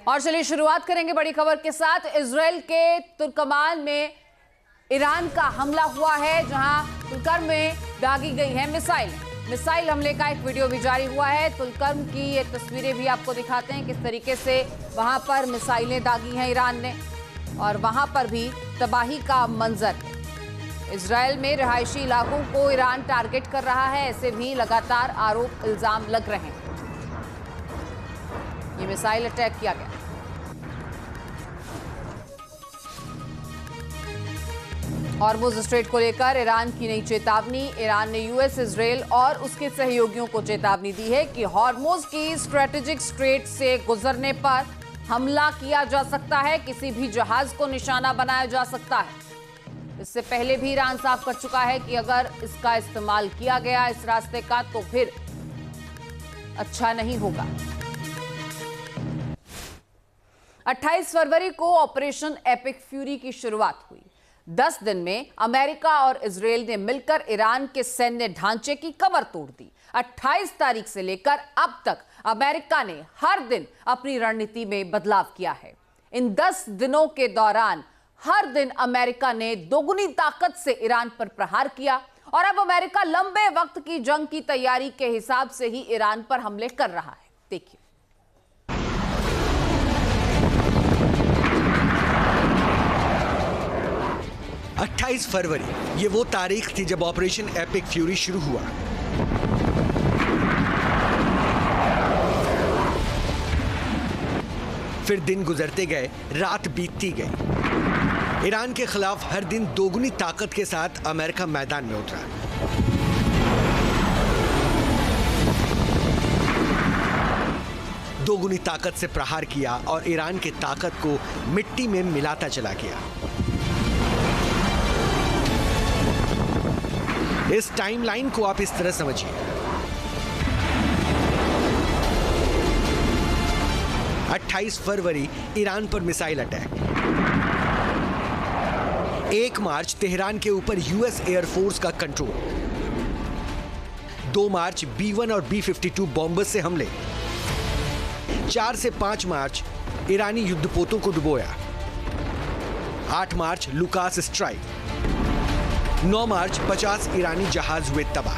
और चलिए शुरुआत करेंगे बड़ी खबर के साथ। इजराइल के तुर्कमान में ईरान का हमला हुआ है, जहां तुलकर्म में दागी गई है मिसाइल हमले का एक वीडियो भी जारी हुआ है। तुलकर्म की ये तस्वीरें भी आपको दिखाते हैं किस तरीके से वहां पर मिसाइलें दागी हैं ईरान ने, और वहां पर भी तबाही का मंजर है। इजराइल में रिहायशी इलाकों को ईरान टारगेट कर रहा है, ऐसे भी लगातार आरोप इल्जाम लग रहे हैं। ये मिसाइल अटैक किया गया। हॉर्मुज स्ट्रेट को लेकर ईरान की नई चेतावनी। ईरान ने यूएस, इजराइल और उसके सहयोगियों को चेतावनी दी है कि हॉर्मुज की स्ट्रेटेजिक स्ट्रेट से गुजरने पर हमला किया जा सकता है, किसी भी जहाज को निशाना बनाया जा सकता है। इससे पहले भी ईरान साफ कर चुका है कि अगर इसका इस्तेमाल किया गया इस रास्ते का तो फिर अच्छा नहीं होगा। 28 फरवरी को ऑपरेशन एपिक फ्यूरी की शुरुआत हुई। 10 दिन में अमेरिका और इजराइल ने मिलकर ईरान के सैन्य ढांचे की कमर तोड़ दी। 28 तारीख से लेकर अब तक अमेरिका ने हर दिन अपनी रणनीति में बदलाव किया है। इन 10 दिनों के दौरान हर दिन अमेरिका ने दोगुनी ताकत से ईरान पर प्रहार किया, और अब अमेरिका लंबे वक्त की जंग की तैयारी के हिसाब से ही ईरान पर हमले कर रहा है। देखिए, 28 फरवरी ये वो तारीख थी जब ऑपरेशन एपिक फ्यूरी शुरू हुआ। फिर दिन गुजरते गए, रात बीतती गई। ईरान के खिलाफ हर दिन दोगुनी ताकत के साथ अमेरिका मैदान में उतरा। दोगुनी ताकत से प्रहार किया और ईरान की ताकत को मिट्टी में मिलाता चला गया। इस टाइमलाइन को आप इस तरह समझिए। 28 फरवरी ईरान पर मिसाइल अटैक। 1 मार्च तेहरान के ऊपर यूएस एयरफोर्स का कंट्रोल। 2 मार्च B-1 और B-52 बॉम्बर से हमले। 4 से 5 मार्च ईरानी युद्धपोतों को डुबोया। 8 मार्च लुकास स्ट्राइक। 9 मार्च 50 ईरानी जहाज हुए तबाह।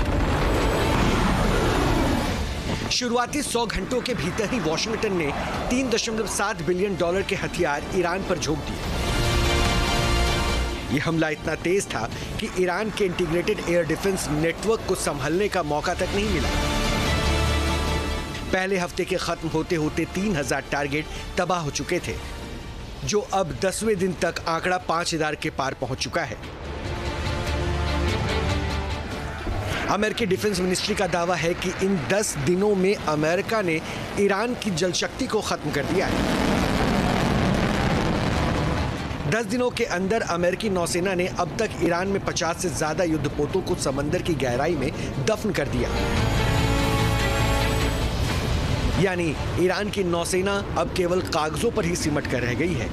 शुरुआती 100 घंटों के भीतर ही वॉशिंगटन ने $3.7 बिलियन के हथियार ईरान पर झोंक दिए। यह हमला इतना तेज था कि ईरान के इंटीग्रेटेड एयर डिफेंस नेटवर्क को संभलने का मौका तक नहीं मिला। पहले हफ्ते के खत्म होते होते 3000 टारगेट तबाह हो चुके थे, जो अब 10वें दिन तक आंकड़ा 5000 के पार पहुंच चुका है। अमेरिकी डिफेंस मिनिस्ट्री का दावा है कि इन 10 दिनों में अमेरिका ने ईरान की जलशक्ति को खत्म कर दिया है। 10 दिनों के अंदर अमेरिकी नौसेना ने अब तक ईरान में 50 से ज्यादा युद्धपोतों को समंदर की गहराई में दफन कर दिया। यानी ईरान की नौसेना अब केवल कागजों पर ही सिमट कर रह गई है।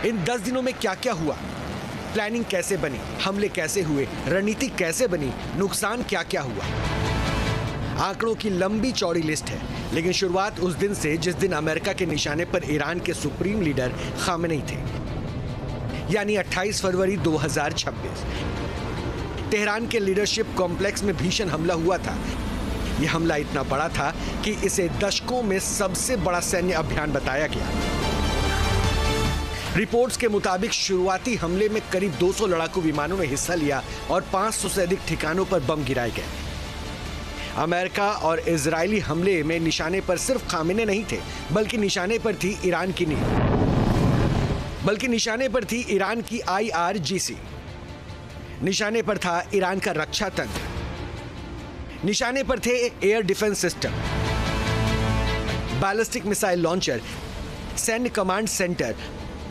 इन 10 दिनों में क्या क्या हुआ, प्लानिंग कैसे बनी, हमले कैसे हुए, रणनीति कैसे बनी, नुकसान क्या क्या हुआ, आंकड़ों की लंबी चौड़ी लिस्ट है। लेकिन शुरुआत उस दिन से जिस दिन अमेरिका के निशाने पर ईरान के सुप्रीम लीडर खामेनेई थे, यानी 28 फरवरी 2026। तेहरान के लीडरशिप कॉम्प्लेक्स में भीषण हमला हुआ था। यह हमला इतना बड़ा था कि इसे दशकों में सबसे बड़ा सैन्य अभियान बताया गया। रिपोर्ट्स के मुताबिक शुरुआती हमले में करीब 200 लड़ाकू विमानों ने हिस्सा लिया और 500 से अधिक ठिकानों पर बम गिराए गए। अमेरिका और इजरायली हमले में निशाने पर सिर्फ खामेने नहीं थे, बल्कि निशाने पर थी ईरान की नींव, बल्कि निशाने पर थी ईरान की IRGC, निशाने पर था ईरान का रक्षा तंत्र, निशाने पर थे air defence system, ballistic missile launcher, सैन्य कमांड सेंटर,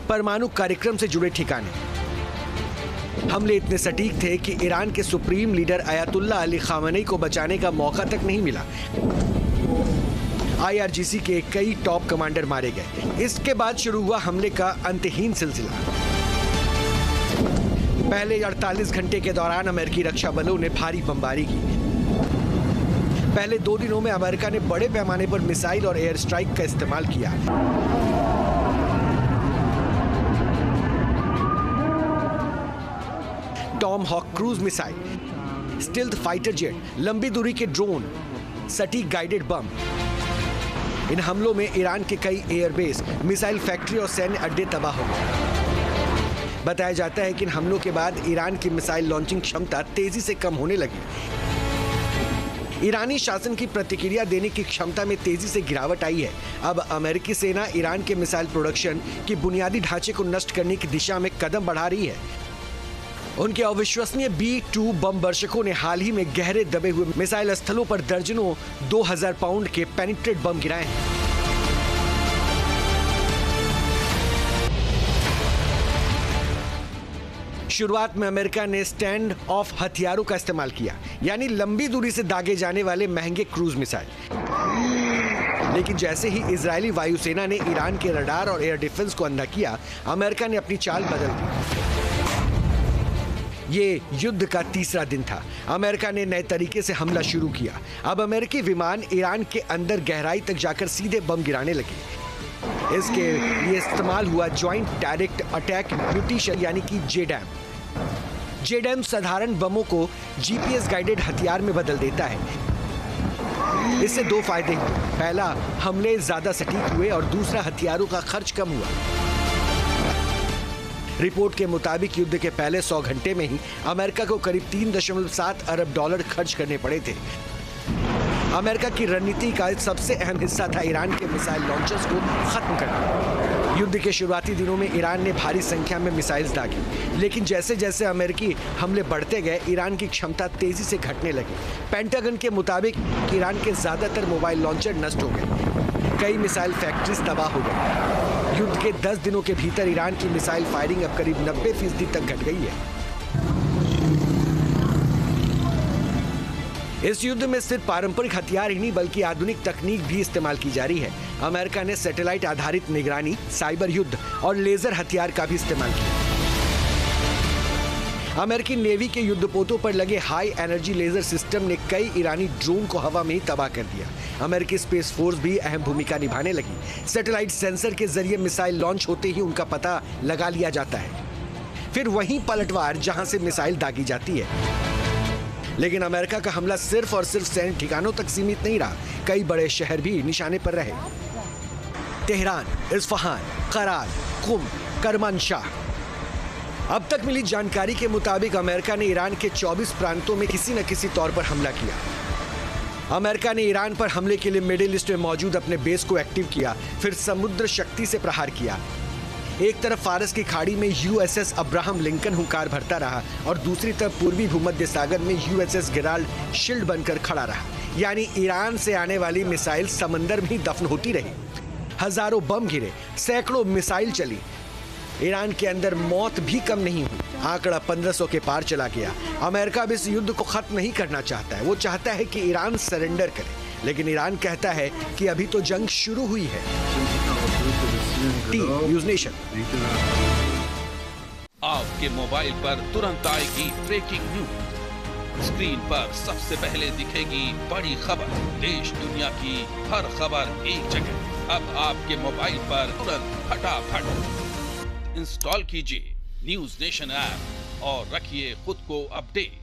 परमाणु कार्यक्रम से जुड़े ठिकाने। हमले इतने सटीक थे कि ईरान के supreme leader Ayatollah Ali Khamenei को बचाने का मौका तक नहीं मिला। IRGC के कई टॉप कमांडर मारे गए। इसके बाद शुरू हुआ हमले का अंतहीन सिलसिला। पहले 48 घंटे के दौरान अमेरिकी रक्षा बलों ने भारी बमबारी की। पहले 2 दिनों में अमेरिका ने बड़े पैमाने पर मिसाइल और एयर स्ट्राइक का इस्तेमाल किया। Tomahawk cruise missile, stealth fighter jet, लंबी दूरी के ड्रोन, सटीक गाइडेड बम। इन हमलों में ईरान के कई एयरबेस, मिसाइल फैक्ट्री और सैन्य अड्डे तबाह हो गए। बताया जाता है कि इन हमलों के बाद ईरान की मिसाइल लॉन्चिंग क्षमता तेजी से कम होने लगी। ईरानी शासन की प्रतिक्रिया देने की क्षमता में तेजी से गिरावट आई है। अब अमेरिकी सेना ईरान के मिसाइल प्रोडक्शन की बुनियादी ढांचे को नष्ट करने की दिशा में कदम बढ़ा रही है। उनके अविश्वसनीय B-2 बम वर्षकों ने हाल ही में गहरे दबे हुए मिसाइल स्थलों पर दर्जनों 2000 पाउंड के पेनिट्रेट बम गिराए हैं। शुरुआत में अमेरिका ने स्टैंड ऑफ हथियारों का इस्तेमाल किया, यानी लंबी दूरी से दागे जाने वाले महंगे क्रूज मिसाइल। लेकिन जैसे ही इजरायली वायुसेना ने ईरान के रडार और एयर डिफेंस को अंधा किया, अमेरिका ने अपनी चाल बदल दी। ये युद्ध का तीसरा दिन था। अमेरिका ने नए तरीके से हमला शुरू किया। अब अमेरिकी विमान ईरान के अंदर गहराई तक जाकर सीधे बम गिराने लगे। इसके लिए इस्तेमाल हुआ ज्वाइंट डायरेक्ट अटैक म्यूटेशन, यानी कि JDAM। JDAM साधारण बमों को GPS गाइडेड हथियार में बदल देता है। इससे 2 फायदे हुए। पहला, हमले ज्यादा सटीक हुए और दूसरा, हथियारों का खर्च कम हुआ। रिपोर्ट के मुताबिक युद्ध के पहले 100 घंटे में ही अमेरिका को करीब 3.7 अरब डॉलर खर्च करने पड़े थे। अमेरिका की रणनीति का सबसे अहम हिस्सा था ईरान के मिसाइल लॉन्चर्स को खत्म करना। युद्ध के शुरुआती दिनों में ईरान ने भारी संख्या में मिसाइल्स दागी, लेकिन जैसे जैसे अमेरिकी हमले बढ़ते गए, ईरान की क्षमता तेजी से घटने लगी। पेंटागन के मुताबिक ईरान के ज्यादातर मोबाइल लॉन्चर नष्ट हो गए, कई मिसाइल फैक्ट्रीज तबाह हो गई। युद्ध के 10 दिनों के भीतर ईरान की मिसाइल फायरिंग अब करीब 90% तक घट गई है। इस युद्ध में सिर्फ पारंपरिक हथियार ही नहीं बल्कि आधुनिक तकनीक भी इस्तेमाल की जा रही है। अमेरिका ने सैटेलाइट आधारित निगरानी, साइबर युद्ध और लेजर हथियार का भी इस्तेमाल किया। अमेरिकी नेवी के युद्धपोतों पर लगे हाई एनर्जी लेजर सिस्टम ने कई ईरानी ड्रोन को हवा में ही तबाह कर दिया। अमेरिकी स्पेस फोर्स भी अहम भूमिका निभाने लगी। सैटेलाइट सेंसर के जरिए मिसाइल लॉन्च होते ही उनका पता लगा लिया जाता है, फिर वहीं पलटवार जहां से मिसाइल दागी जाती है। लेकिन अमेरिका का हमला सिर्फ और सिर्फ सैन्य ठिकानों तक सीमित नहीं रहा, कई बड़े शहर भी निशाने पर रहे। तेहरान, इस्फहान, कराल, कुम, करमानशाह। अब तक मिली जानकारी के मुताबिक अमेरिका ने ईरान के 24 प्रांतों में किसी न किसी तौर पर हमला किया। अमेरिका ने ईरान पर हमले के लिए मिडिल ईस्ट में मौजूद अपने बेस को एक्टिव किया, फिर समुद्र शक्ति से प्रहार किया। एक तरफ फारस की खाड़ी में USS अब्राहम लिंकन हुंकार भरता रहा और दूसरी तरफ पूर्वी भूमध्य सागर में USS गेराल्ड शील्ड बनकर खड़ा रहा, यानी ईरान से आने वाली मिसाइल समंदर में ही दफन होती रही। हजारों बम गिरे, सैकड़ों मिसाइल चली। ईरान के अंदर मौत भी कम नहीं हुई, आंकड़ा 1500 के पार चला गया। अमेरिका अब इस युद्ध को खत्म नहीं करना चाहता है, वो चाहता है कि ईरान सरेंडर करे, लेकिन ईरान कहता है कि अभी तो जंग शुरू हुई है। News nation. आपके मोबाइल पर तुरंत आएगी ब्रेकिंग न्यूज, स्क्रीन पर सबसे पहले दिखेगी बड़ी खबर, देश दुनिया की हर खबर एक जगह। अब आपके मोबाइल पर तुरंत फटाफट इंस्टॉल कीजिए न्यूज़ नेशन ऐप और रखिए खुद को अपडेट।